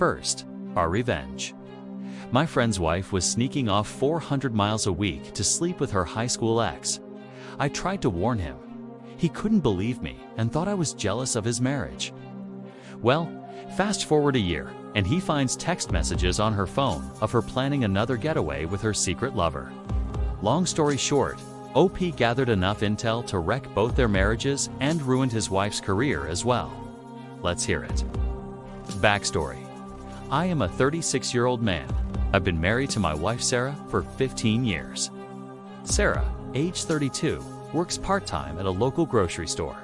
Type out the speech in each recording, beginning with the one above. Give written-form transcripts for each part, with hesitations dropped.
First, our revenge. My friend's wife was sneaking off 400 miles a week to sleep with her high school ex. I tried to warn him. He couldn't believe me and thought I was jealous of his marriage. Well, fast forward a year, and he finds text messages on her phone of her planning another getaway with her secret lover. Long story short, OP gathered enough intel to wreck both their marriages and ruined his wife's career as well. Let's hear it. Backstory. I am a 36-year-old man. I've been married to my wife Sarah for 15 years. Sarah, age 32, works part-time at a local grocery store.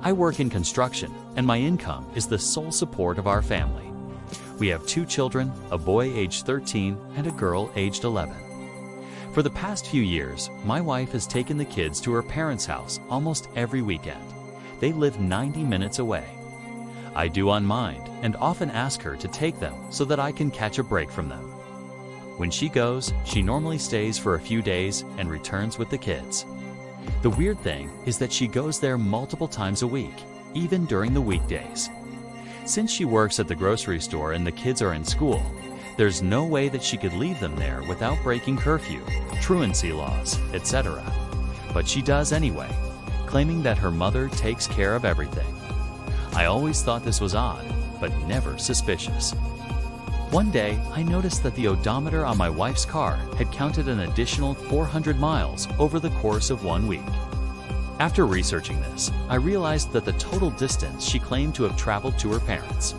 I work in construction, and my income is the sole support of our family. We have 2 children, a boy aged 13 and a girl aged 11. For the past few years, my wife has taken the kids to her parents' house almost every weekend. They live 90 minutes away. I do unmind and often ask her to take them so that I can catch a break from them. When she goes, she normally stays for a few days and returns with the kids. The weird thing is that she goes there multiple times a week, even during the weekdays. Since she works at the grocery store and the kids are in school, there's no way that she could leave them there without breaking curfew, truancy laws, etc. But she does anyway, claiming that her mother takes care of everything. I always thought this was odd, but never suspicious. One day, I noticed that the odometer on my wife's car had counted an additional 400 miles over the course of 1 week. After researching this, I realized that the total distance she claimed to have traveled to her parents'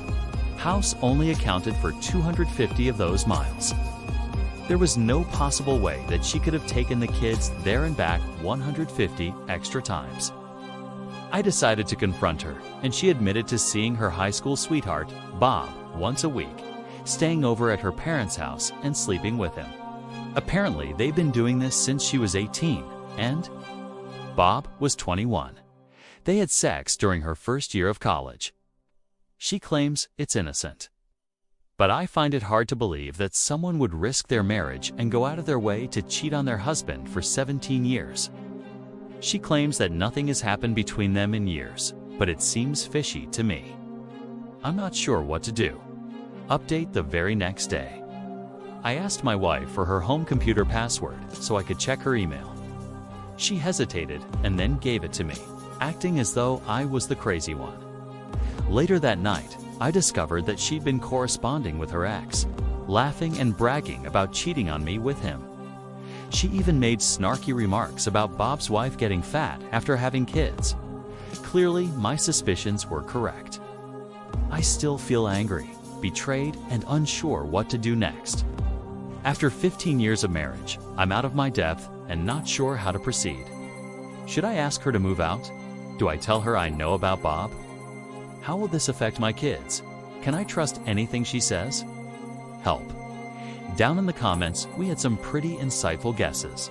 house only accounted for 250 of those miles. There was no possible way that she could have taken the kids there and back 150 extra times. I decided to confront her, and she admitted to seeing her high school sweetheart, Bob, once a week, staying over at her parents' house and sleeping with him. Apparently, they've been doing this since she was 18, and Bob was 21. They had sex during her first year of college. She claims it's innocent. But I find it hard to believe that someone would risk their marriage and go out of their way to cheat on their husband for 17 years. She claims that nothing has happened between them in years, but it seems fishy to me. I'm not sure what to do. Update the very next day. I asked my wife for her home computer password so I could check her email. She hesitated and then gave it to me, acting as though I was the crazy one. Later that night, I discovered that she'd been corresponding with her ex, laughing and bragging about cheating on me with him. She even made snarky remarks about Bob's wife getting fat after having kids. Clearly, my suspicions were correct. I still feel angry, betrayed, and unsure what to do next. After 15 years of marriage, I'm out of my depth and not sure how to proceed. Should I ask her to move out? Do I tell her I know about Bob? How will this affect my kids? Can I trust anything she says? Help. Down in the comments, we had some pretty insightful guesses.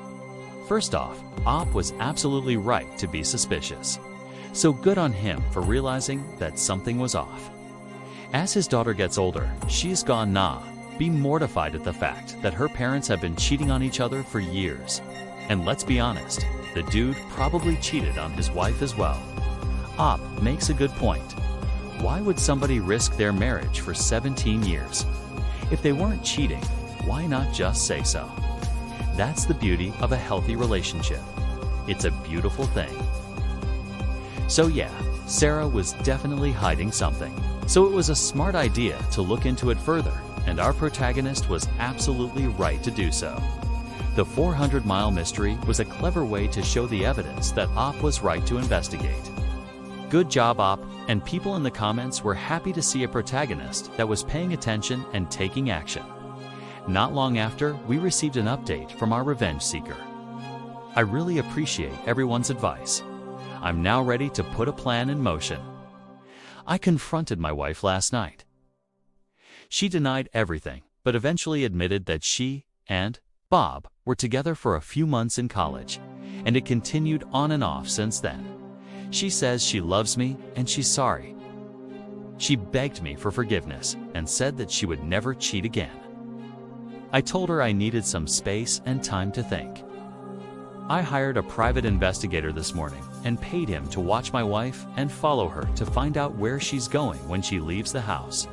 First off, Op was absolutely right to be suspicious. So good on him for realizing that something was off. As his daughter gets older, she's gone be mortified at the fact that her parents have been cheating on each other for years. And let's be honest, the dude probably cheated on his wife as well. Op makes a good point. Why would somebody risk their marriage for 17 years? If they weren't cheating, why not just say so? That's the beauty of a healthy relationship. It's a beautiful thing. So yeah, Sarah was definitely hiding something. So it was a smart idea to look into it further, and our protagonist was absolutely right to do so. The 400-mile mystery was a clever way to show the evidence that Op was right to investigate. Good job, Op, and people in the comments were happy to see a protagonist that was paying attention and taking action. Not long after, we received an update from our revenge seeker. I really appreciate everyone's advice. I'm now ready to put a plan in motion. I confronted my wife last night. She denied everything, but eventually admitted that she and Bob were together for a few months in college, and it continued on and off since then. She says she loves me and she's sorry. She begged me for forgiveness and said that she would never cheat again. I told her I needed some space and time to think. I hired a private investigator this morning and paid him to watch my wife and follow her to find out where she's going when she leaves the house.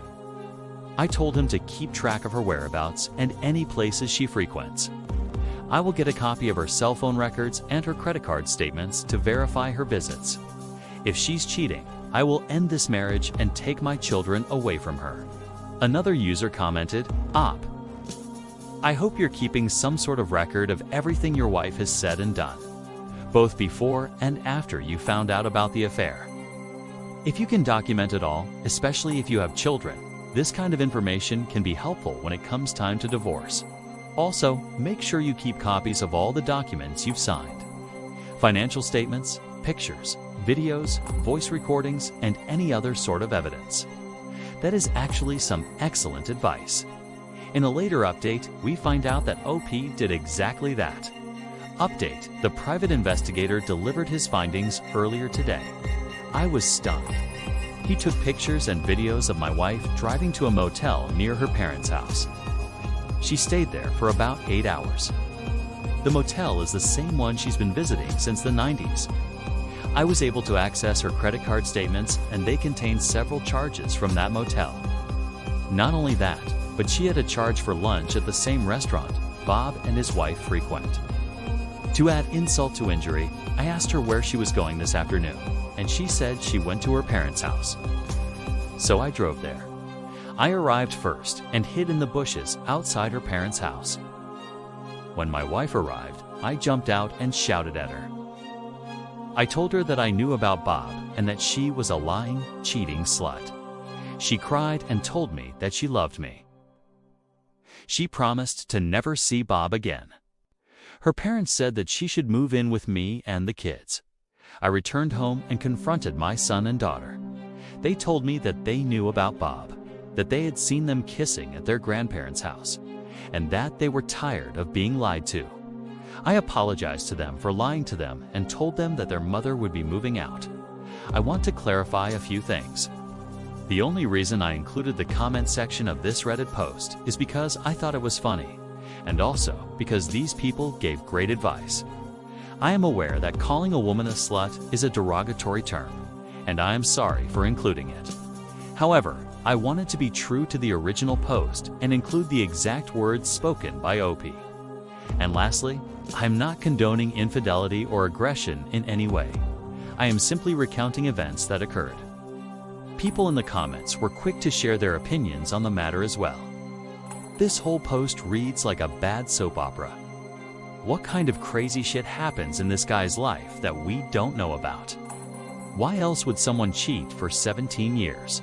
I told him to keep track of her whereabouts and any places she frequents. I will get a copy of her cell phone records and her credit card statements to verify her visits. If she's cheating, I will end this marriage and take my children away from her. Another user commented, "Op. I hope you're keeping some sort of record of everything your wife has said and done, both before and after you found out about the affair. If you can document it all, especially if you have children, this kind of information can be helpful when it comes time to divorce. Also, make sure you keep copies of all the documents you've signed. Financial statements, pictures, videos, voice recordings, and any other sort of evidence." That is actually some excellent advice. In a later update, we find out that OP did exactly that. Update: the private investigator delivered his findings earlier today. I was stunned. He took pictures and videos of my wife driving to a motel near her parents' house. She stayed there for about 8 hours. The motel is the same one she's been visiting since the 90s. I was able to access her credit card statements, and they contain several charges from that motel. Not only that, but she had a charge for lunch at the same restaurant Bob and his wife frequent. To add insult to injury, I asked her where she was going this afternoon, and she said she went to her parents' house. So I drove there. I arrived first and hid in the bushes outside her parents' house. When my wife arrived, I jumped out and shouted at her. I told her that I knew about Bob and that she was a lying, cheating slut. She cried and told me that she loved me. She promised to never see Bob again. Her parents said that she should move in with me and the kids. I returned home and confronted my son and daughter. They told me that they knew about Bob, that they had seen them kissing at their grandparents' house, and that they were tired of being lied to. I apologized to them for lying to them and told them that their mother would be moving out. I want to clarify a few things. The only reason I included the comment section of this Reddit post is because I thought it was funny, and also because these people gave great advice. I am aware that calling a woman a slut is a derogatory term, and I am sorry for including it. However, I wanted to be true to the original post and include the exact words spoken by OP. And lastly, I am not condoning infidelity or aggression in any way. I am simply recounting events that occurred. People in the comments were quick to share their opinions on the matter as well. This whole post reads like a bad soap opera. What kind of crazy shit happens in this guy's life that we don't know about? Why else would someone cheat for 17 years?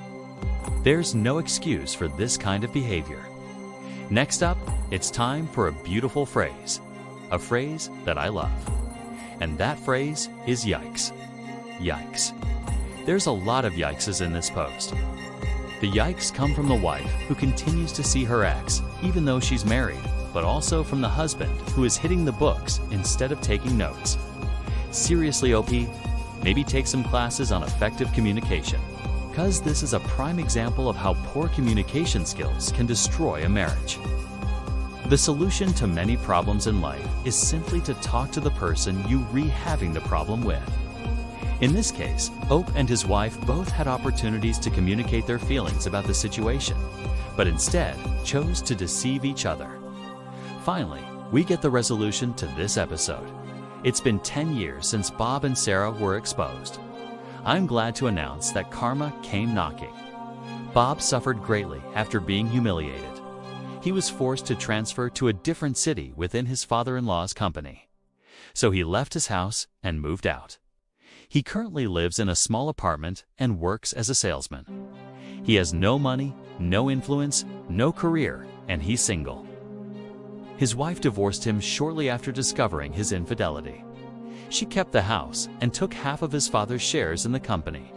There's no excuse for this kind of behavior. Next up, it's time for a beautiful phrase. A phrase that I love. And that phrase is yikes. Yikes. There's a lot of yikeses in this post. The yikes come from the wife who continues to see her ex even though she's married, but also from the husband who is hitting the books instead of taking notes. Seriously, OP, maybe take some classes on effective communication, because this is a prime example of how poor communication skills can destroy a marriage. The solution to many problems in life is simply to talk to the person you having the problem with. In this case, Ope and his wife both had opportunities to communicate their feelings about the situation, but instead chose to deceive each other. Finally, we get the resolution to this episode. It's been 10 years since Bob and Sarah were exposed. I'm glad to announce that karma came knocking. Bob suffered greatly after being humiliated. He was forced to transfer to a different city within his father-in-law's company. So he left his house and moved out. He currently lives in a small apartment and works as a salesman. He has no money, no influence, no career, and he's single. His wife divorced him shortly after discovering his infidelity. She kept the house and took half of his father's shares in the company.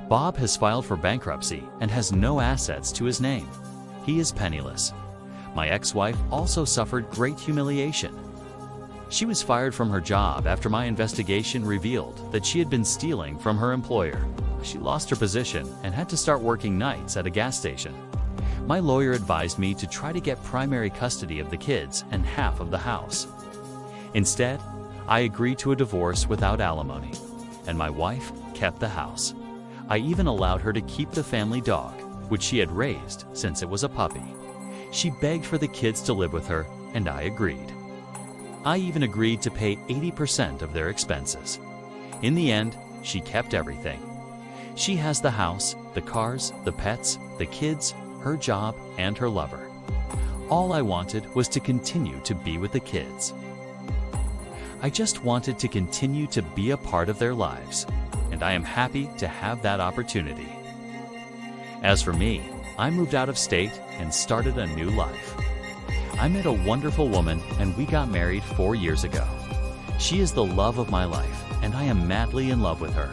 Bob has filed for bankruptcy and has no assets to his name. He is penniless. My ex-wife also suffered great humiliation. She was fired from her job after my investigation revealed that she had been stealing from her employer. She lost her position and had to start working nights at a gas station. My lawyer advised me to try to get primary custody of the kids and half of the house. Instead, I agreed to a divorce without alimony, and my wife kept the house. I even allowed her to keep the family dog, which she had raised since it was a puppy. She begged for the kids to live with her, and I agreed. I even agreed to pay 80% of their expenses. In the end, she kept everything. She has the house, the cars, the pets, the kids, her job, and her lover. All I wanted was to continue to be with the kids. I just wanted to continue to be a part of their lives, and I am happy to have that opportunity. As for me, I moved out of state and started a new life. I met a wonderful woman and we got married 4 years ago. She is the love of my life, and I am madly in love with her.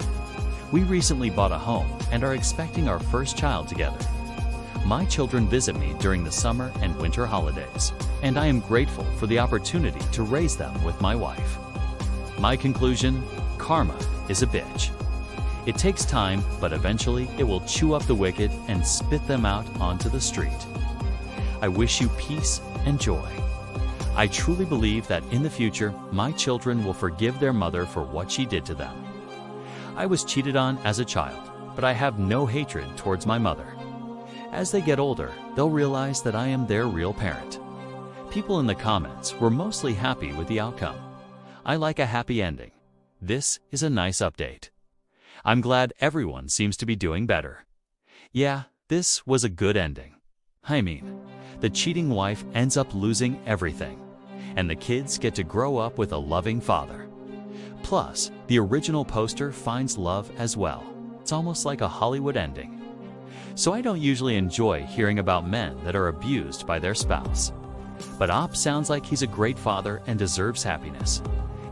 We recently bought a home and are expecting our first child together. My children visit me during the summer and winter holidays, and I am grateful for the opportunity to raise them with my wife. My conclusion: karma is a bitch. It takes time, but eventually it will chew up the wicked and spit them out onto the street. I wish you peace and joy. I truly believe that in the future, my children will forgive their mother for what she did to them. I was cheated on as a child, but I have no hatred towards my mother. As they get older, they'll realize that I am their real parent. People in the comments were mostly happy with the outcome. I like a happy ending. This is a nice update. I'm glad everyone seems to be doing better. Yeah, this was a good ending. I mean, the cheating wife ends up losing everything, and the kids get to grow up with a loving father. Plus, the original poster finds love as well. It's almost like a Hollywood ending. So I don't usually enjoy hearing about men that are abused by their spouse. But Op sounds like he's a great father and deserves happiness.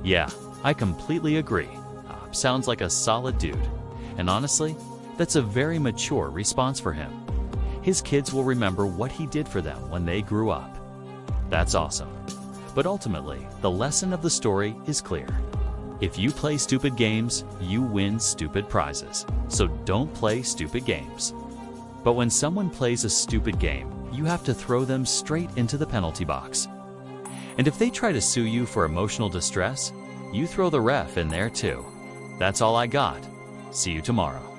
Yeah, I completely agree. Op sounds like a solid dude. And honestly, that's a very mature response for him. His kids will remember what he did for them when they grew up. That's awesome. But ultimately, the lesson of the story is clear. If you play stupid games, you win stupid prizes. So don't play stupid games. But when someone plays a stupid game, you have to throw them straight into the penalty box. And if they try to sue you for emotional distress, you throw the ref in there too. That's all I got. See you tomorrow.